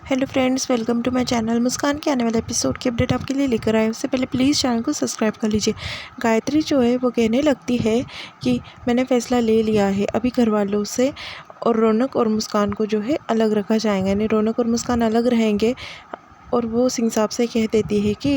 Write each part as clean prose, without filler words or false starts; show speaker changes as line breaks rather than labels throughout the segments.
Hello friends, welcome to my channel. Muskan के आने वाले एपिसोड की अपडेट आपके लिए लेकर आए। उससे पहले प्लीज़ चैनल को सब्सक्राइब कर लीजिए। गायत्री जो है वो कहने लगती है कि मैंने फ़ैसला ले लिया है, अभी घर वालों से और रौनक और मुस्कान को जो है अलग रखा जाएगा, यानी रौनक और मुस्कान अलग रहेंगे। और वो उस हिसाब से कह देती है कि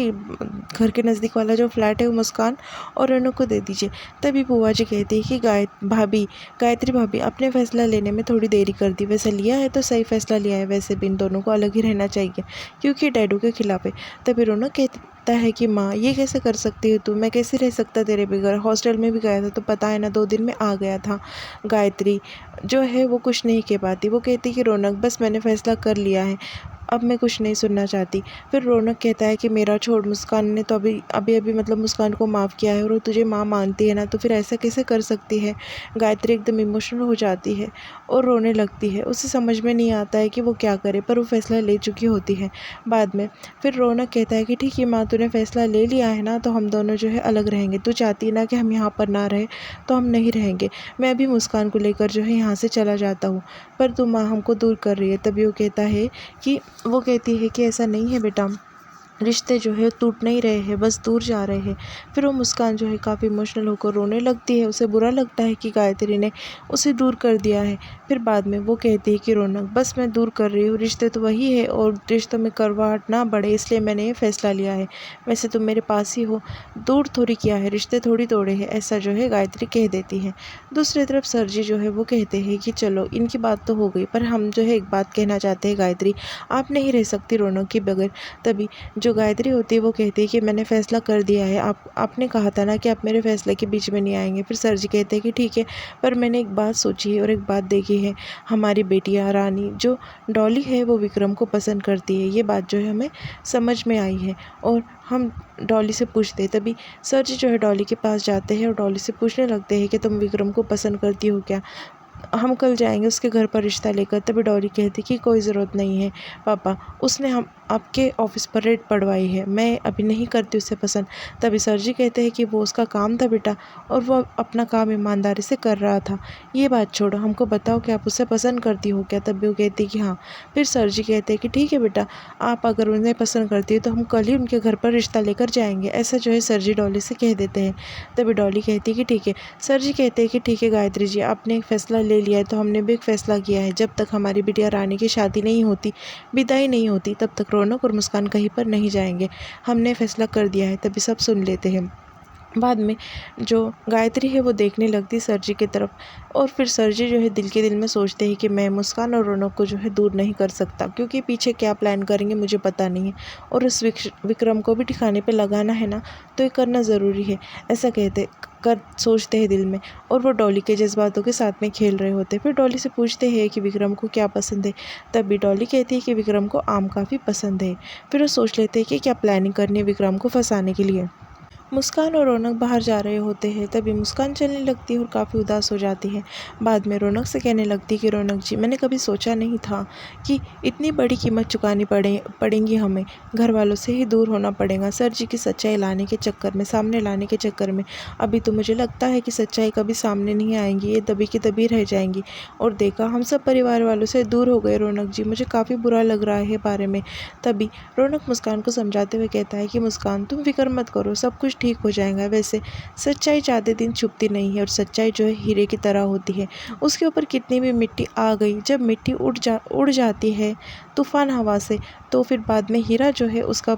घर के नज़दीक वाला जो फ्लैट है वो मुस्कान और रौनक को दे दीजिए। तभी बुआ जी कहती है कि गायत्री भाभी आपने फ़ैसला लेने में थोड़ी देरी कर दी, वैसे लिया है तो सही फ़ैसला लिया है, वैसे भी इन दोनों को अलग ही रहना चाहिए क्योंकि डैडू के खिलाफ है। तभी रौनक कहता है कि माँ ये कैसे कर सकती हो तू, मैं कैसे रह सकता तेरे बगैर, हॉस्टल में भी गया था तो पता है ना 2 दिन में आ गया था। गायत्री जो है वो कुछ नहीं कह पाती, वो कहती कि रौनक बस मैंने फ़ैसला कर लिया है, अब मैं कुछ नहीं सुनना चाहती। फिर रौनक कहता है कि मेरा छोड़, मुस्कान ने तो अभी अभी अभी मतलब मुस्कान को माफ़ किया है और वो तुझे माँ मानती है ना, तो फिर ऐसा कैसे कर सकती है। गायत्री एकदम इमोशनल हो जाती है और रोने लगती है। उसे समझ में नहीं आता है कि वो क्या करे, पर वो फ़ैसला ले चुकी होती है बाद में। फिर रौनक कहता है कि ठीक है माँ, तूने फ़ैसला ले लिया है ना, तो हम दोनों जो है अलग रहेंगे। तू चाहती है ना कि हम यहाँ पर ना रहे, तो हम नहीं रहेंगे। मैं अभी मुस्कान को लेकर जो है यहाँ से चला जाता हूँ, पर तू माँ हमको दूर कर रही है। तभी वो कहता है कि वो कहती है कि ऐसा नहीं है बेटा, रिश्ते जो है टूट नहीं रहे हैं, बस दूर जा रहे हैं। फिर वो मुस्कान जो है काफ़ी इमोशनल होकर रोने लगती है। उसे बुरा लगता है कि गायत्री ने उसे दूर कर दिया है। फिर बाद में वो कहती है कि रौनक बस मैं दूर कर रही हूँ, रिश्ते तो वही है और रिश्तों में करवाहट ना बढ़े, इसलिए मैंने ये फ़ैसला लिया है। वैसे तुम मेरे पास ही हो, दूर थोड़ी किया है, रिश्ते थोड़ी तोड़े हैं, ऐसा जो है गायत्री कह देती है। दूसरी तरफ सर जी जो है वो कहते हैं कि चलो इनकी बात तो हो गई, पर हम जो है एक बात कहना चाहते हैं गायत्री, आप नहीं रह सकती रौनक के बगैर। तभी जो गायत्री होती है वो कहती है कि मैंने फ़ैसला कर दिया है, आपने कहा था ना कि आप मेरे फ़ैसले के बीच में नहीं आएंगे। फिर सर जी कहते हैं कि ठीक है, पर मैंने एक बात सोची है और एक बात देखी है, हमारी बेटियाँ रानी जो डॉली है वो विक्रम को पसंद करती है, ये बात जो है हमें समझ में आई है और हम डॉली से पूछते हैं। तभी सर जी जो है डॉली के पास जाते हैं और डॉली से पूछने लगते हैं कि तुम विक्रम को पसंद करती हो क्या, हम कल जाएंगे उसके घर पर रिश्ता लेकर। तभी डॉली कहती कि कोई ज़रूरत नहीं है पापा, उसने हम आपके ऑफिस पर रेड पड़वाई है, मैं अभी नहीं करती उसे पसंद। तभी सर जी कहते हैं कि वो उसका काम था बेटा और वो अपना काम ईमानदारी से कर रहा था, ये बात छोड़ो, हमको बताओ कि आप उसे पसंद करती हो क्या। तभी वो कहती कि हाँ। फिर सर जी कहते हैं कि ठीक है बेटा, आप अगर उन्हें पसंद करती है तो हम कल ही उनके घर पर रिश्ता लेकर जाएंगे, ऐसा जो है सर जी डॉली से कह देते हैं। तभी डॉली कहती है कि ठीक है। सर जी कहते हैं कि ठीक है गायत्री जी, आपने एक फ़ैसला ले लिया है तो हमने भी एक फ़ैसला किया है, जब तक हमारी बिटिया रानी की शादी नहीं होती, विदाई नहीं होती, तब तक रौनक और मुस्कान कहीं पर नहीं जाएंगे, हमने फ़ैसला कर दिया है। तभी सब सुन लेते हैं। बाद में जो गायत्री है वो देखने लगती सर जी की तरफ और फिर सर जी जो है दिल के दिल में सोचते हैं कि मैं मुस्कान और रौनक को जो है दूर नहीं कर सकता, क्योंकि पीछे क्या प्लान करेंगे मुझे पता नहीं है और उस विक्रम को भी ठिकाने पे लगाना है ना, तो ये करना ज़रूरी है, ऐसा कहते कर सोचते हैं दिल में। और वो डॉली के जज्बातों के साथ में खेल रहे होते। फिर डॉली से पूछते हैं कि विक्रम को क्या पसंद है। तभी डॉली कहती है कि विक्रम को आम काफ़ी पसंद है। फिर वो सोच लेते हैं कि क्या प्लानिंग करनी है विक्रम को फंसाने के लिए। मुस्कान और रौनक बाहर जा रहे होते हैं। तभी मुस्कान चलने लगती है और काफ़ी उदास हो जाती है। बाद में रौनक से कहने लगती है कि रौनक जी, मैंने कभी सोचा नहीं था कि इतनी बड़ी कीमत चुकानी पड़ेंगी हमें, घर वालों से ही दूर होना पड़ेगा सर जी की सच्चाई लाने के चक्कर में, सामने लाने के चक्कर में। अभी तो मुझे लगता है कि सच्चाई कभी सामने नहीं आएंगी, ये दबी की दबी रह जाएंगी। और देखा, हम सब परिवार वालों से दूर हो गए रौनक जी, मुझे काफ़ी बुरा लग रहा है बारे में। तभी रौनक मुस्कान को समझाते हुए कहता है कि मुस्कान तुम फिक्र मत करो, सब कुछ ठीक हो जाएगा। वैसे सच्चाई ज़्यादा दिन छुपती नहीं है और सच्चाई जो है हीरे की तरह होती है, उसके ऊपर कितनी भी मिट्टी आ गई, जब मिट्टी उड़ जाती है तूफान हवा से, तो फिर बाद में हीरा जो है उसका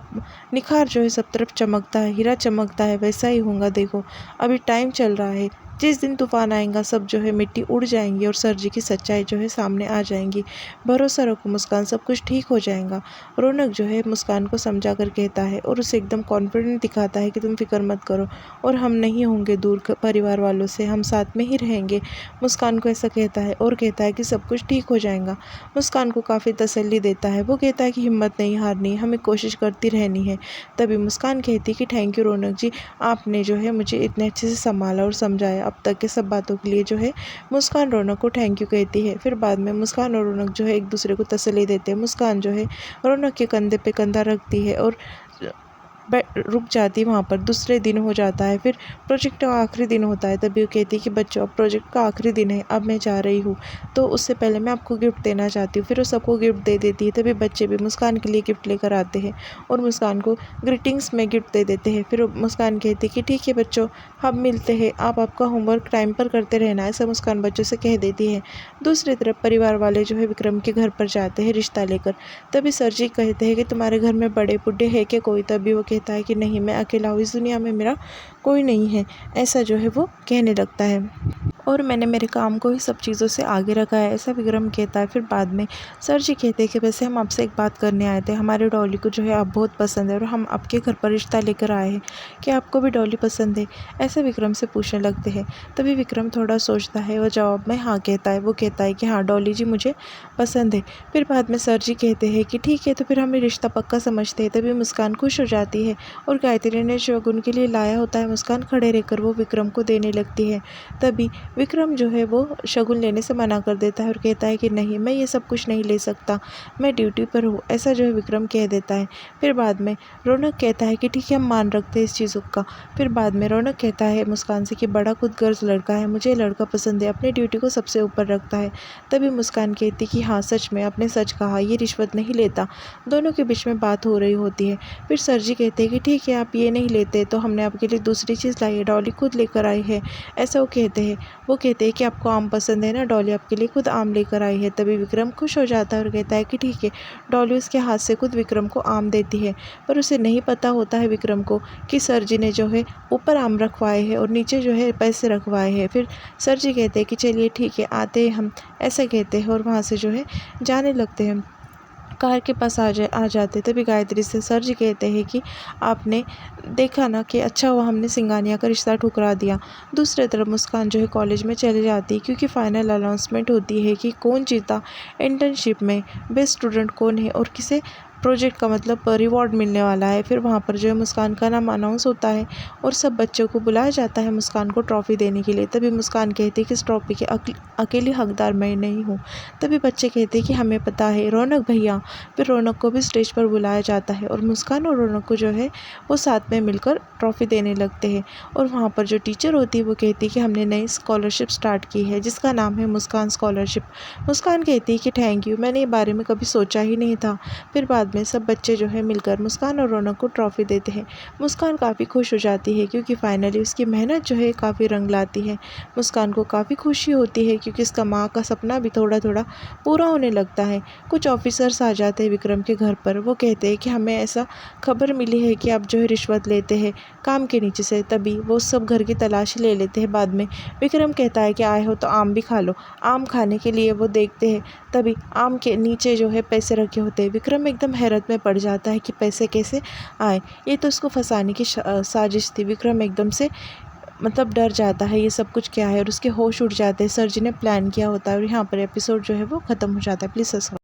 निखार जो है सब तरफ चमकता है, हीरा चमकता है, वैसा ही होगा। देखो अभी टाइम चल रहा है, जिस दिन तूफान आएगा सब जो है मिट्टी उड़ जाएंगी और सर जी की सच्चाई जो है सामने आ जाएंगी। भरोसा रखो मुस्कान, सब कुछ ठीक हो जाएगा। रौनक जो है मुस्कान को समझा कर कहता है और उसे एकदम कॉन्फिडेंट दिखाता है कि तुम फिक्र मत करो और हम नहीं होंगे दूर परिवार वालों से, हम साथ में ही रहेंगे। मुस्कान को ऐसा कहता है और कहता है कि सब कुछ ठीक हो जाएगा। मुस्कान को काफ़ी तसल्ली देता है। वो कहता है कि हिम्मत नहीं हारनी, हमें कोशिश करती रहनी है। तभी मुस्कान कहती है कि थैंक यू रौनक जी, आपने जो है मुझे इतने अच्छे से संभाला और समझाया, अब तक के सब बातों के लिए जो है मुस्कान रौनक को थैंक यू कहती है। फिर बाद में मुस्कान और रौनक जो है एक दूसरे को तसल्ली देते हैं। मुस्कान जो है रौनक के कंधे पे कंधा रखती है और रुक जाती है वहाँ पर। दूसरे दिन हो जाता है, फिर प्रोजेक्ट का आखिरी दिन होता है, तभी वो कहती है कि बच्चों अब प्रोजेक्ट का आखिरी दिन है, अब मैं जा रही हूँ, तो उससे पहले मैं आपको गिफ्ट देना चाहती हूँ। फिर वो सबको गिफ्ट दे देती है। तभी बच्चे भी मुस्कान के लिए गिफ्ट लेकर आते हैं और मुस्कान को ग्रीटिंग्स में गिफ्ट दे देते हैं। फिर मुस्कान कहती है कि ठीक है बच्चों, हम मिलते हैं, आप आपका होमवर्क टाइम पर करते रहना, ऐसा मुस्कान बच्चों से कह देती है। दूसरी तरफ परिवार वाले जो है विक्रम के घर पर जाते हैं रिश्ता लेकर। तभी सर जी कहते हैं कि तुम्हारे घर में बड़े बूढ़े है क्या कोई? तभी वो कहता है कि नहीं, मैं अकेला हूँ, इस दुनिया में मेरा कोई नहीं है, ऐसा जो है वो कहने लगता है, और मैंने मेरे काम को ही सब चीज़ों से आगे रखा है, ऐसा विक्रम कहता है। फिर बाद में सर जी कहते हैं कि वैसे हम आपसे एक बात करने आए थे, हमारे डॉली को जो है आप बहुत पसंद है और हम आपके घर पर रिश्ता लेकर आए हैं, क्या आपको भी डॉली पसंद है? ऐसा विक्रम से पूछने लगते हैं। तभी विक्रम थोड़ा सोचता है और जवाब में हाँ कहता है। वो कहता है कि हाँ डॉली जी मुझे पसंद है। फिर बाद में सर जी कहते हैं कि ठीक है, तो फिर हमें रिश्ता पक्का समझते हैं। तभी मुस्कान खुश हो जाती है और गायत्री ने जो उनके लिए लाया होता है मुस्कान खड़े रहकर वो विक्रम को देने लगती है। तभी विक्रम जो है वो शगुन लेने से मना कर देता है और कहता है कि नहीं, मैं ये सब कुछ नहीं ले सकता, मैं ड्यूटी पर हूँ, ऐसा जो है विक्रम कह देता है। फिर बाद में रौनक कहता है कि ठीक है, हम मान रखते हैं इस चीज़ों का। फिर बाद में रौनक कहता है मुस्कान से कि बड़ा खुदगर्ज लड़का है, मुझे लड़का पसंद है, अपनी ड्यूटी को सबसे ऊपर रखता है। तभी मुस्कान कहती कि हाँ सच में, आपने सच कहा, ये रिश्वत नहीं लेता। दोनों के बीच में बात हो रही होती है। फिर सर जी कहते हैं कि ठीक है, आप ये नहीं लेते तो हमने आपके लिए दूसरी चीज़ लाई है, डॉली खुद लेकर आई है, ऐसा वो कहते हैं। वो कहते हैं कि आपको आम पसंद है ना, डॉली आपके लिए खुद आम लेकर आई है। तभी विक्रम खुश हो जाता है और कहता है कि ठीक है। डॉली उसके हाथ से खुद विक्रम को आम देती है, पर उसे नहीं पता होता है विक्रम को कि सर जी ने जो है ऊपर आम रखवाए हैं और नीचे जो है पैसे रखवाए हैं। फिर सर जी कहते हैं कि चलिए ठीक है, आते हैं हम, ऐसा कहते हैं और वहाँ से जो है जाने लगते हैं। कार के पास आ जाते तभी गायत्री से सर जी कहते हैं कि आपने देखा ना कि अच्छा हुआ हमने सिंगानिया का रिश्ता ठुकरा दिया। दूसरी तरफ मुस्कान जो है कॉलेज में चली जाती है क्योंकि फाइनल अनाउंसमेंट होती है कि कौन जीता इंटर्नशिप में, बेस्ट स्टूडेंट कौन है और किसे प्रोजेक्ट का मतलब रिवॉर्ड मिलने वाला है। फिर वहाँ पर जो है मुस्कान का नाम अनाउंस होता है और सब बच्चों को बुलाया जाता है मुस्कान को ट्रॉफ़ी देने के लिए। तभी मुस्कान कहती है कि इस ट्रॉफ़ी के अकेली हकदार मैं नहीं हूँ। तभी बच्चे कहते हैं कि हमें पता है, रौनक भैया। फिर रौनक को भी स्टेज पर बुलाया जाता है और मुस्कान और रौनक को जो है वो साथ में मिलकर ट्रॉफ़ी देने लगते हैं। और वहाँ पर जो टीचर होती है वो कहती है कि हमने नई स्कॉलरशिप स्टार्ट की है जिसका नाम है मुस्कान स्कॉलरशिप। मुस्कान कहती है कि थैंक यू, मैंने ये बारे में कभी सोचा ही नहीं था। फिर बाद में सब बच्चे जो है मिलकर मुस्कान और रौनक को ट्रॉफ़ी देते हैं। मुस्कान काफ़ी खुश हो जाती है क्योंकि फाइनली उसकी मेहनत जो है काफ़ी रंग लाती है। मुस्कान को काफ़ी खुशी होती है क्योंकि उसका माँ का सपना भी थोड़ा थोड़ा पूरा होने लगता है। कुछ ऑफिसर्स आ जाते हैं विक्रम के घर पर। वो कहते हैं कि हमें ऐसा खबर मिली है कि आप जो है रिश्वत लेते हैं काम के नीचे से। तभी वो सब घर की तलाशी ले लेते हैं। बाद में विक्रम कहता है कि आए हो तो आम भी खा लो। आम खाने के लिए वो देखते हैं, तभी आम के नीचे जो है पैसे रखे होते हैं। विक्रम एकदम हैरत में पड़ जाता है कि पैसे कैसे आए, ये तो उसको फंसाने की साजिश थी। विक्रम एकदम से मतलब डर जाता है, ये सब कुछ क्या है, और उसके होश उड़ जाते हैं। सर जी ने प्लान किया होता है और यहाँ पर एपिसोड जो है वो ख़त्म हो जाता है। Please subscribe.